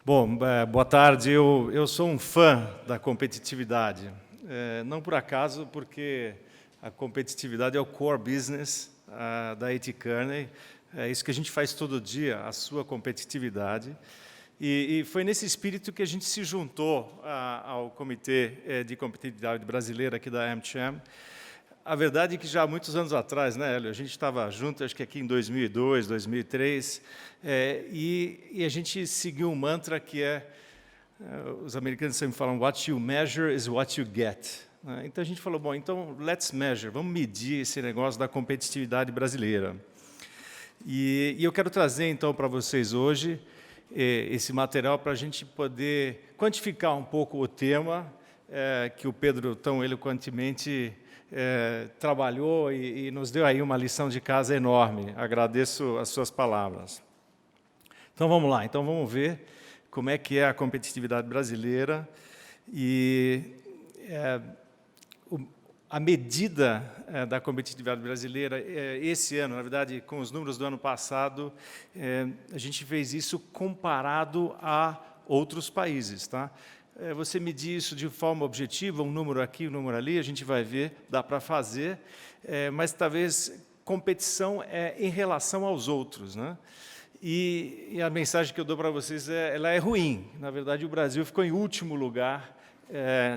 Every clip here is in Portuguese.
Bom, boa tarde. Eu sou um fã da competitividade. Não por acaso, porque a competitividade é o core business da A.T. Kearney. É isso que a gente faz todo dia, a sua competitividade. E foi nesse espírito que a gente se juntou ao Comitê de Competitividade Brasileira aqui da AmCham. A verdade é que já há muitos anos atrás, né, Hélio, a gente estava junto, acho que aqui em 2002, 2003, e a gente seguiu um mantra que os americanos sempre falam, what you measure is what you get. Né? Então a gente falou, bom, então let's measure, vamos medir esse negócio da competitividade brasileira. E eu quero trazer então para vocês hoje esse material para a gente poder quantificar um pouco o tema que o Pedro tão eloquentemente trabalhou e nos deu aí uma lição de casa enorme. Agradeço as suas palavras. Então vamos lá, então vamos ver como é que é a competitividade brasileira e a medida da competitividade brasileira, esse ano, na verdade, com os números do ano passado, a gente fez isso comparado a outros países, tá? Você medir isso de forma objetiva, um número aqui, um número ali, a gente vai ver, dá para fazer, mas talvez competição em relação aos outros, né? E a mensagem que eu dou para vocês ela é ruim. Na verdade, o Brasil ficou em último lugar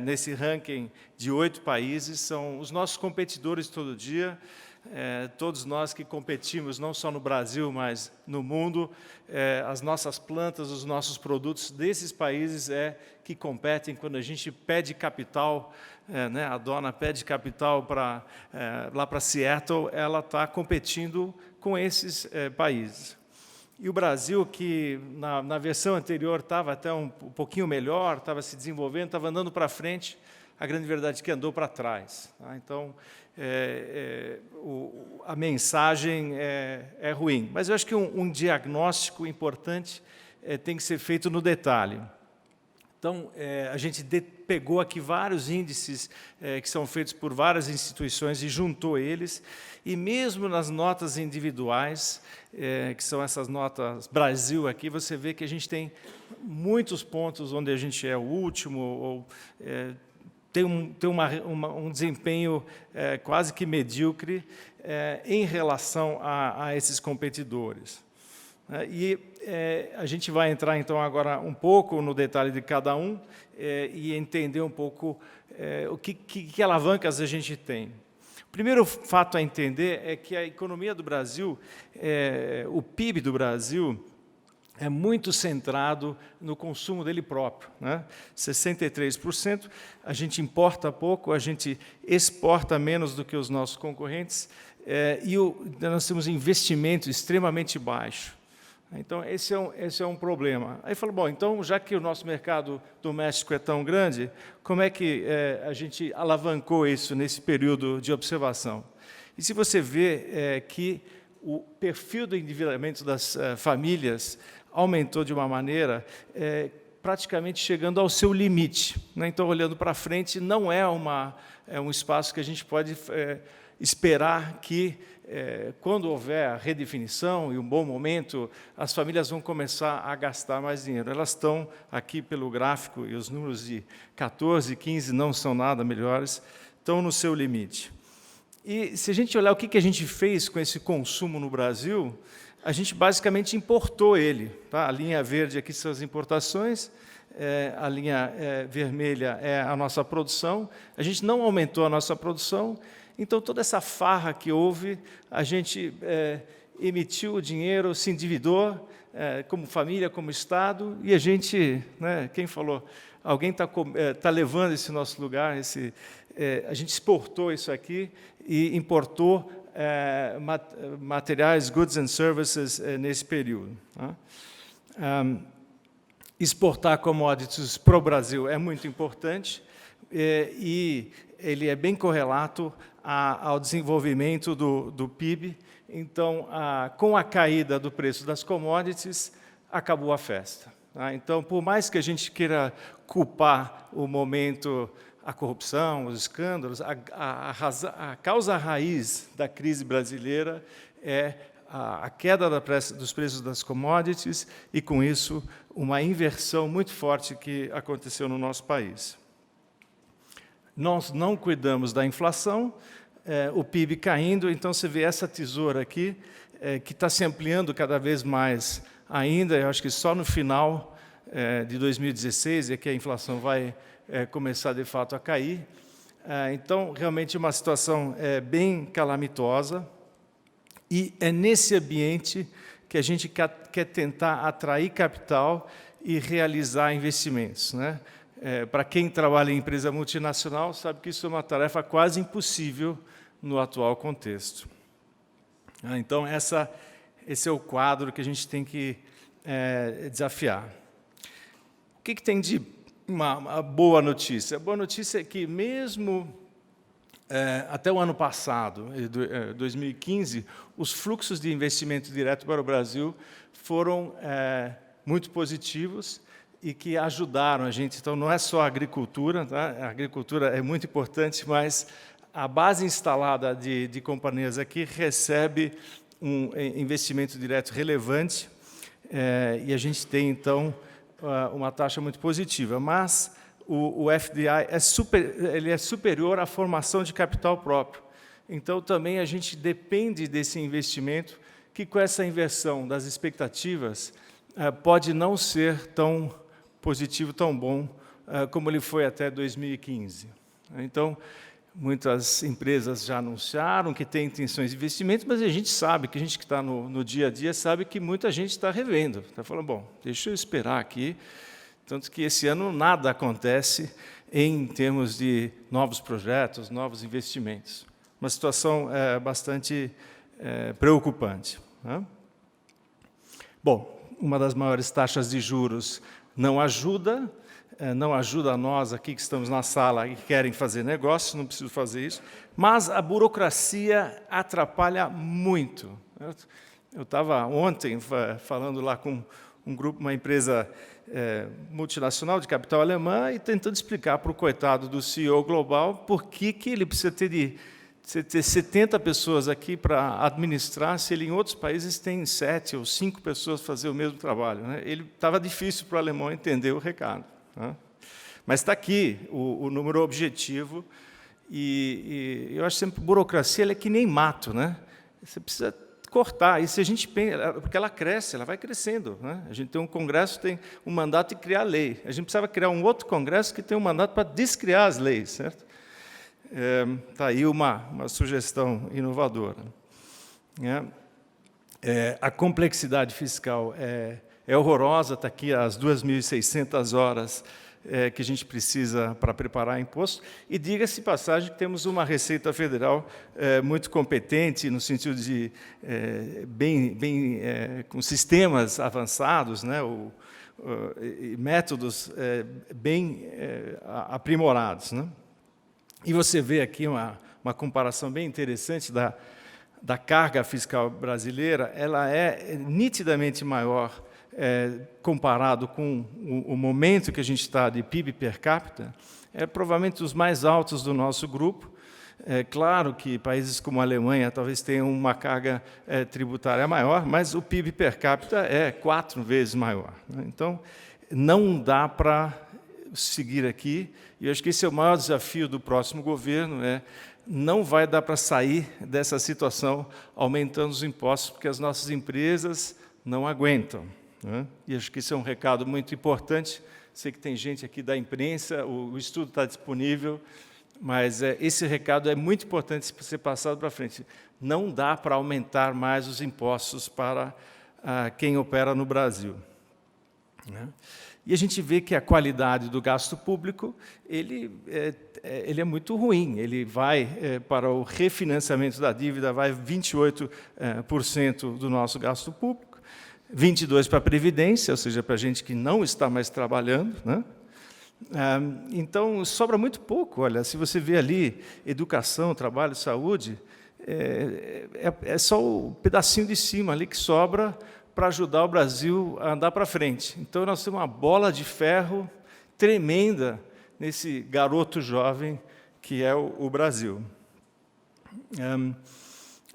nesse ranking de 8 países. São os nossos competidores todo dia, todos nós que competimos, não só no Brasil, mas no mundo, as nossas plantas, os nossos produtos desses países que competem quando a gente pede capital, né, a dona pede capital lá para Seattle, ela está competindo com esses países. E o Brasil, que na versão anterior estava até um pouquinho melhor, estava se desenvolvendo, estava andando para frente, a grande verdade é que andou para trás. Tá? Então, a mensagem é ruim. Mas eu acho que um diagnóstico importante tem que ser feito no detalhe. Então, a gente pegou aqui vários índices que são feitos por várias instituições e juntou eles, e mesmo nas notas individuais, que são essas notas Brasil aqui, você vê que a gente tem muitos pontos onde a gente é o último, ou tem um desempenho quase que medíocre em relação a esses competidores. E a gente vai entrar, então, agora um pouco no detalhe de cada um e entender um pouco o que alavancas a gente tem. O primeiro fato a entender é que a economia do Brasil, o PIB do Brasil, é muito centrado no consumo dele próprio, né? 63%, a gente importa pouco, a gente exporta menos do que os nossos concorrentes, e nós temos investimento extremamente baixo. Então, esse é um problema. Aí falou, bom, então, já que o nosso mercado doméstico é tão grande, como é que a gente alavancou isso nesse período de observação? E se você vê que o perfil do endividamento das famílias aumentou de uma maneira praticamente chegando ao seu limite, né? Então, olhando para frente, não é um espaço que a gente pode esperar que, quando houver a redefinição e um bom momento, as famílias vão começar a gastar mais dinheiro. Elas estão aqui pelo gráfico, e os números de 14 e 15 não são nada melhores, estão no seu limite. E se a gente olhar o que a gente fez com esse consumo no Brasil, a gente basicamente importou ele. Tá? A linha verde aqui são as importações, a linha vermelha é a nossa produção. A gente não aumentou a nossa produção, então toda essa farra que houve, a gente emitiu o dinheiro, se endividou, como família, como Estado, e a gente, né, quem falou? Alguém está levando esse nosso lugar, a gente exportou isso aqui e importou materiais, goods and services nesse período. Tá? Exportar commodities para o Brasil é muito importante e ele é bem correlato ao desenvolvimento do PIB. Então, com a caída do preço das commodities, acabou a festa. Tá? Então, por mais que a gente queira culpar o momento, a corrupção, os escândalos, a causa raiz da crise brasileira é a queda dos preços das commodities e, com isso, uma inversão muito forte que aconteceu no nosso país. Nós não cuidamos da inflação, o PIB caindo, então você vê essa tesoura aqui, que está se ampliando cada vez mais ainda. Eu acho que só no final de 2016 é que a inflação vai começar, de fato, a cair. Então, realmente, uma situação bem calamitosa. E é nesse ambiente que a gente quer tentar atrair capital e realizar investimentos, né? Para quem trabalha em empresa multinacional, sabe que isso é uma tarefa quase impossível no atual contexto. Então, esse é o quadro que a gente tem que desafiar. O que tem de uma boa notícia? A boa notícia é que, mesmo até o ano passado, 2015, os fluxos de investimento direto para o Brasil foram muito positivos e que ajudaram a gente. Então, não é só a agricultura, tá? A agricultura é muito importante, mas a base instalada de companhias aqui recebe um investimento direto relevante, e a gente tem, então, uma taxa muito positiva. Mas o FDI ele é superior à formação de capital próprio. Então, também a gente depende desse investimento, que com essa inversão das expectativas pode não ser tão positivo, tão bom, como ele foi até 2015. Então, muitas empresas já anunciaram que têm intenções de investimento, mas a gente sabe, que a gente que está no dia a dia, sabe que muita gente está revendo. Está falando, bom, deixa eu esperar aqui. Tanto que esse ano nada acontece em termos de novos projetos, novos investimentos. Uma situação bastante preocupante, né? Bom, uma das maiores taxas de juros não ajuda a nós aqui que estamos na sala e que querem fazer negócio, não preciso fazer isso, mas a burocracia atrapalha muito. Eu estava ontem falando lá com um grupo, uma empresa multinacional de capital alemã, e tentando explicar para o coitado do CEO global por que ele precisa ter 70 pessoas aqui para administrar, se ele em outros países tem 7 ou 5 pessoas para fazer o mesmo trabalho, né? Estava difícil para o alemão entender o recado, né? Mas está aqui o número objetivo, e eu acho sempre que burocracia ela é que nem mato, né? Você precisa cortar, e se a gente pensa, porque ela cresce, ela vai crescendo, né? A gente tem um congresso, tem um mandato de criar lei. A gente precisava criar um outro congresso que tem um mandato para descriar as leis, certo? Está aí uma sugestão inovadora. A complexidade fiscal é horrorosa, está aqui as 2.600 horas que a gente precisa para preparar imposto, e diga-se passagem que temos uma Receita Federal muito competente, no sentido de com sistemas avançados, né, métodos bem aprimorados, né? E você vê aqui uma comparação bem interessante da carga fiscal brasileira. Ela é nitidamente maior comparado com o momento que a gente está de PIB per capita. É provavelmente os mais altos do nosso grupo. É claro que países como a Alemanha talvez tenham uma carga tributária maior, mas o PIB per capita é 4 vezes maior, né? Então, não dá para seguir aqui, e eu acho que esse é o maior desafio do próximo governo, não vai dar para sair dessa situação aumentando os impostos, porque as nossas empresas não aguentam, né? E acho que esse é um recado muito importante. Sei que tem gente aqui da imprensa, o estudo está disponível, mas esse recado é muito importante ser passado para frente. Não dá para aumentar mais os impostos para quem opera no Brasil, né? E a gente vê que a qualidade do gasto público ele é muito ruim. Ele vai para o refinanciamento da dívida, vai 28% do nosso gasto público, 22% para a Previdência, ou seja, para a gente que não está mais trabalhando, né? Então, sobra muito pouco. Olha, se você vê ali educação, trabalho, saúde, é só o pedacinho de cima ali que sobra para ajudar o Brasil a andar para frente. Então, nós temos uma bola de ferro tremenda nesse garoto jovem que é o Brasil.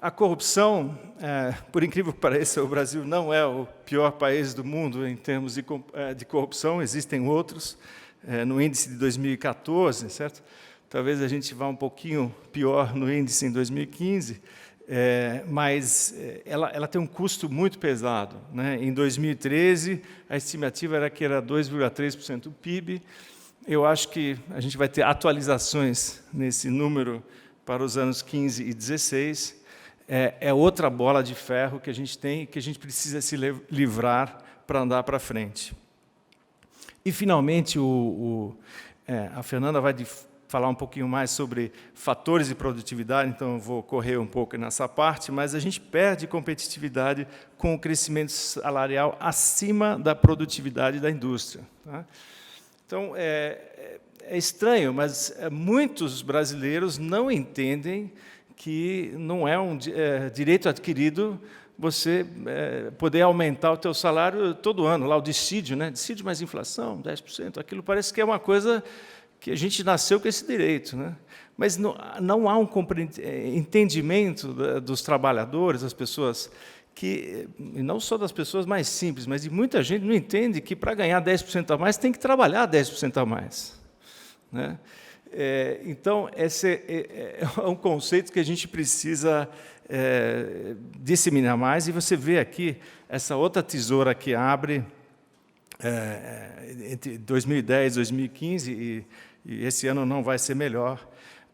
A corrupção, por incrível que pareça, o Brasil não é o pior país do mundo em termos de corrupção, existem outros. No índice de 2014, certo? Talvez a gente vá um pouquinho pior no índice em 2015, mas ela tem um custo muito pesado, né? Em 2013, a estimativa era que era 2,3% do PIB. Eu acho que a gente vai ter atualizações nesse número para os anos 15 e 16. É outra bola de ferro que a gente tem e que a gente precisa se livrar para andar para frente. E, finalmente, a Fernanda vai falar um pouquinho mais sobre fatores de produtividade, então eu vou correr um pouco nessa parte, mas a gente perde competitividade com o crescimento salarial acima da produtividade da indústria. Tá? Então, é estranho, mas muitos brasileiros não entendem que não é um direito adquirido você poder aumentar o teu salário todo ano, lá o dissídio, né? Dissídio mais inflação, 10%, aquilo parece que é uma coisa que a gente nasceu com esse direito, né? Mas não há um entendimento dos trabalhadores, das pessoas, e não só das pessoas mais simples, mas de muita gente não entende que para ganhar 10% a mais tem que trabalhar 10% a mais, né? Então, esse é um conceito que a gente precisa disseminar mais, e você vê aqui essa outra tesoura que abre entre 2010 e 2015, e esse ano não vai ser melhor.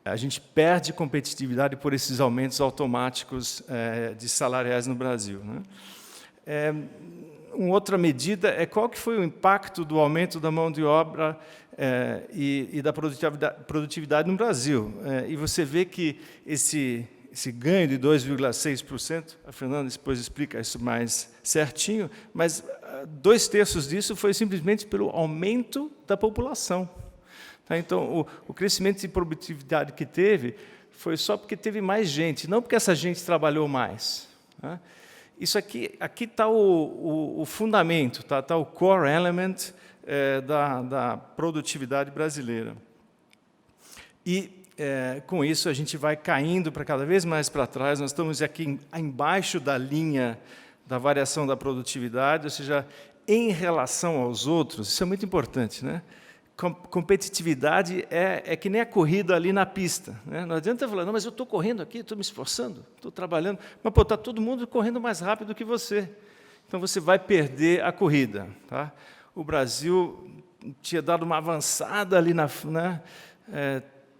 A gente perde competitividade por esses aumentos automáticos de salariais no Brasil, né? Uma outra medida é qual que foi o impacto do aumento da mão de obra e da produtividade no Brasil. E você vê que esse ganho de 2,6%, a Fernanda depois explica isso mais certinho, mas 2/3 disso foi simplesmente pelo aumento da população. Tá? Então, o crescimento de produtividade que teve foi só porque teve mais gente, não porque essa gente trabalhou mais. Tá? Isso aqui está o fundamento, tá o core element da produtividade brasileira. E, com isso, a gente vai caindo para cada vez mais para trás. Nós estamos aqui embaixo da linha da variação da produtividade, ou seja, em relação aos outros. Isso é muito importante, né? Competitividade é que nem a corrida ali na pista, né? Não adianta falar, não, mas eu estou correndo aqui, estou me esforçando, estou trabalhando, mas está todo mundo correndo mais rápido que você. Então, você vai perder a corrida. Tá? O Brasil tinha dado uma avançada ali,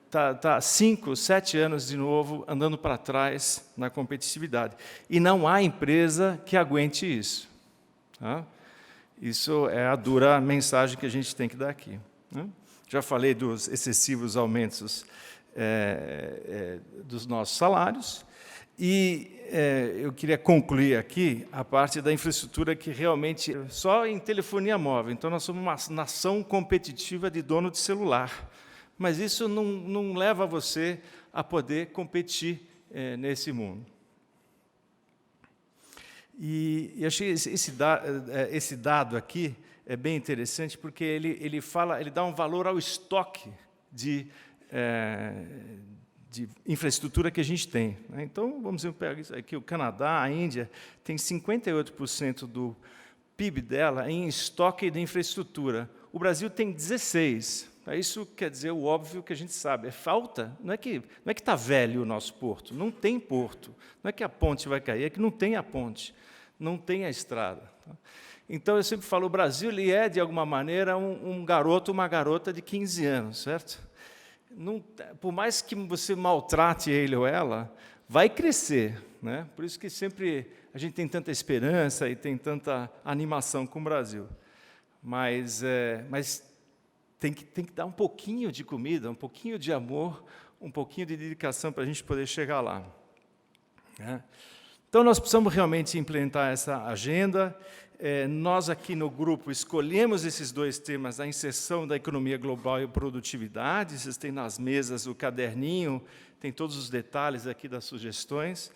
está 5, 7 anos de novo andando para trás na competitividade. E não há empresa que aguente isso. Tá? Isso é a dura mensagem que a gente tem que dar aqui. Já falei dos excessivos aumentos dos nossos salários, e eu queria concluir aqui a parte da infraestrutura que realmente só em telefonia móvel. Então, nós somos uma nação competitiva de dono de celular, mas isso não leva você a poder competir nesse mundo. E achei esse dado aqui é bem interessante, porque ele dá um valor ao estoque de infraestrutura que a gente tem. Né? Então, vamos pegar isso aqui, o Canadá, a Índia, tem 58% do PIB dela em estoque de infraestrutura. O Brasil tem 16%. Isso quer dizer o óbvio que a gente sabe. Falta, não é que está velho o nosso porto, não tem porto. Não é que a ponte vai cair, é que não tem a ponte, não tem a estrada. Tá? Então, eu sempre falo, o Brasil ele é, de alguma maneira, um garoto, uma garota de 15 anos, certo? Não, por mais que você maltrate ele ou ela, vai crescer. Né? Por isso que sempre a gente tem tanta esperança e tem tanta animação com o Brasil. Mas tem que dar um pouquinho de comida, um pouquinho de amor, um pouquinho de dedicação para a gente poder chegar lá. Né? Então, nós precisamos realmente implementar essa agenda. Nós, aqui no grupo, escolhemos esses 2 temas, a inserção da economia global e a produtividade. Vocês têm nas mesas o caderninho, tem todos os detalhes aqui das sugestões.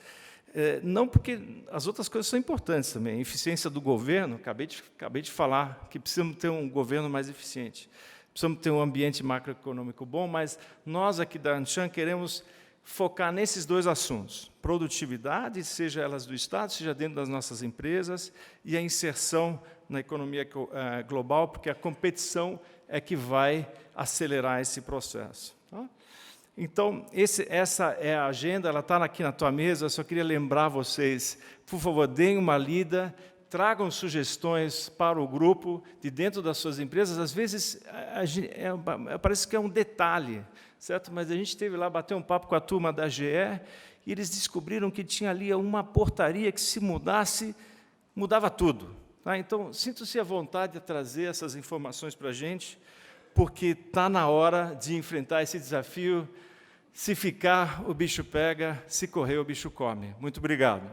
Não porque as outras coisas são importantes também. A eficiência do governo, acabei de falar que precisamos ter um governo mais eficiente. Precisamos ter um ambiente macroeconômico bom, mas nós, aqui da Anshan, queremos focar nesses dois assuntos, produtividade, seja elas do Estado, seja dentro das nossas empresas, e a inserção na economia global, porque a competição é que vai acelerar esse processo. Tá? Então, essa é a agenda, ela está aqui na tua mesa, eu só queria lembrar vocês, por favor, deem uma lida, tragam sugestões para o grupo de dentro das suas empresas. Às vezes, parece que é um detalhe, certo? Mas a gente esteve lá, bateu um papo com a turma da GE, e eles descobriram que tinha ali uma portaria que, se mudasse, mudava tudo. Tá? Então, sinta-se à vontade de trazer essas informações para a gente, porque está na hora de enfrentar esse desafio. Se ficar, o bicho pega, se correr, o bicho come. Muito obrigado.